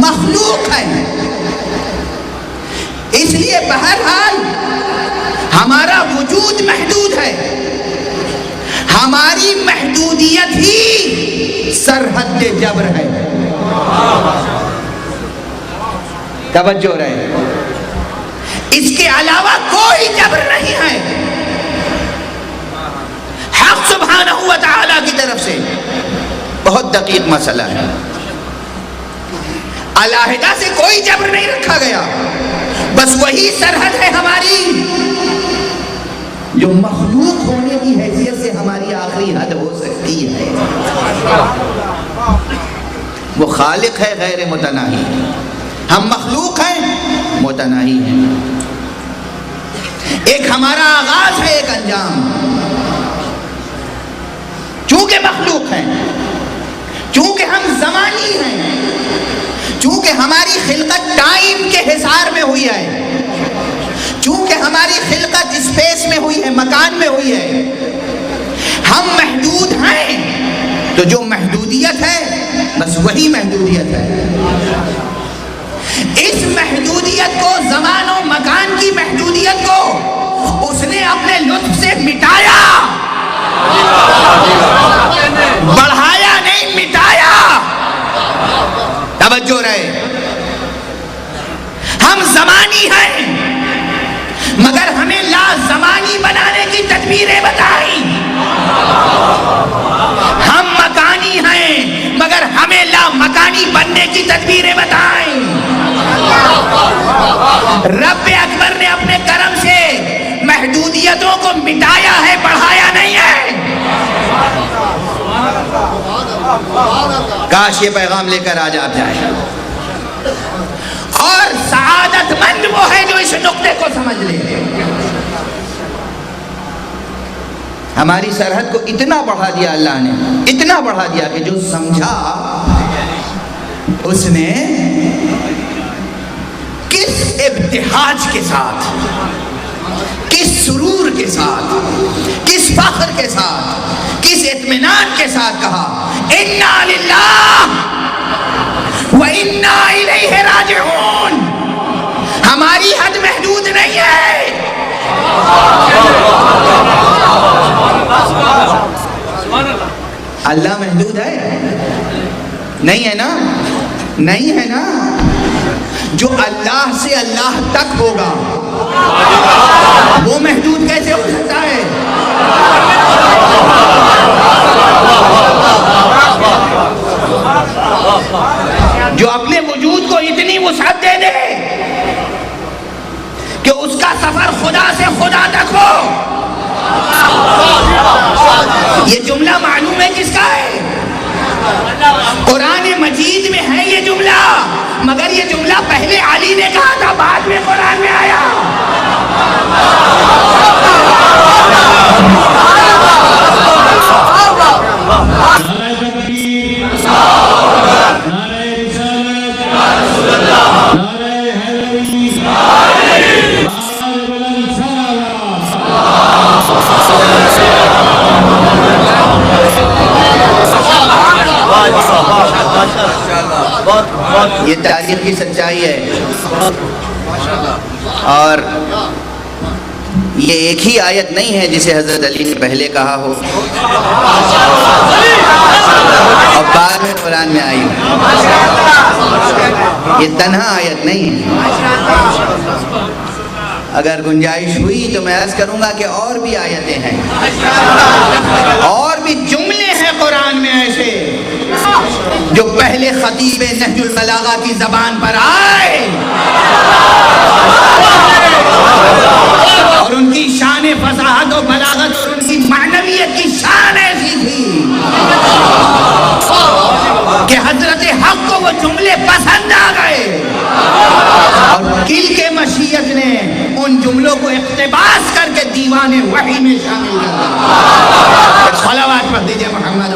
مخلوق ہیں، اس لیے بہرحال ہمارا وجود محدود ہے، ہماری محدودیت ہی سرحد جبر ہے۔ توجہ رہے، اس کے علاوہ کوئی جبر نہیں ہے۔ حق سبحانہ و تعالی کی طرف سے بہت دقیق مسئلہ ہے، علیحدہ سے کوئی جبر نہیں رکھا گیا، بس وہی سرحد ہے ہماری جو مخلوق ہونے کی حیثیت سے ہماری آخری حد ہو سکتی ہے۔ وہ خالق ہے غیر متناہی، ہم مخلوق ہیں متناہی ہیں۔ ایک ہمارا آغاز ہے، ایک انجام۔ چونکہ مخلوق ہیں، چونکہ ہم زمانی ہیں، چونکہ ہماری خلقت ٹائم کے حصار میں ہوئی ہے، چونکہ ہماری خلقت اسپیس میں ہوئی ہے، مکان میں ہوئی ہے، ہم محدود ہیں، تو جو محدودیت ہے بس وہی محدودیت ہے۔ اس محدودیت کو، زمان و مکان کی محدودیت کو اس نے اپنے لطف سے مٹایا، بڑھایا نہیں، مٹایا۔ توجہ رہے، ہم زمانی ہیں مگر ہمیں لا زمانی بنانے کی تدبیریں بتائیں، ہم مکانی ہیں مگر ہمیں لا مکانی بننے کی تدبیریں بتائیں۔ رب اکبر نے اپنے کرم سے محدودیتوں کو مٹایا ہے، بڑھایا نہیں ہے۔ کاش یہ پیغام لے کر آج آپ جائیں، اور سعادت مند وہ ہے جو اس نقطے کو سمجھ لے۔ ہماری سرحد کو اتنا بڑھا دیا اللہ نے، اتنا بڑھا دیا کہ جو سمجھا اس نے کس ابتہاج کے ساتھ، کس سرور کے ساتھ، کس فخر کے ساتھ، کس اطمینان کے ساتھ کہا اِنَّا لِلَّهِ وَإِنَّا إِلَيْهِ رَاجِعُونَ۔ ہماری حد محدود نہیں ہے، اللہ محدود ہے؟ نہیں ہے نا، نہیں ہے نا۔ جو اللہ سے اللہ تک ہوگا وہ محدود کیسے ہو سکتا ہے؟ جو اپنے وجود کو اتنی وسعت دے دے کہ اس کا سفر خدا سے خدا تک ہو۔ یہ جملہ معلوم ہے کس کا ہے؟ قرآن مجید میں ہے یہ جملہ، مگر یہ جملہ پہلے علی نے کہا تھا، بعد میں قرآن میں آیا۔ یہ تاریخ کی سچائی ہے، اور یہ ایک ہی آیت نہیں ہے جسے حضرت علی نے پہلے کہا ہو اور بعد میں قرآن میں آئی ہو۔ یہ تنہا آیت نہیں ہے۔ اگر گنجائش ہوئی تو میں عرض کروں گا کہ اور بھی آیتیں ہیں، اور بھی جملے ہیں قرآن میں ایسے جو پہلے خطیب نہج البلاغہ کی زبان پر آئے اور ان کی شان فصاحت و بلاغت اور ان کی معنویت کی شان ایسی تھی کہ حضرت حق کو وہ جملے پسند آ گئے، اور کل کے مشیت نے ان جملوں کو اقتباس کر کے دیوان وحی میں شامل کر دیا۔ صلوات پڑھ دیجئے محمد۔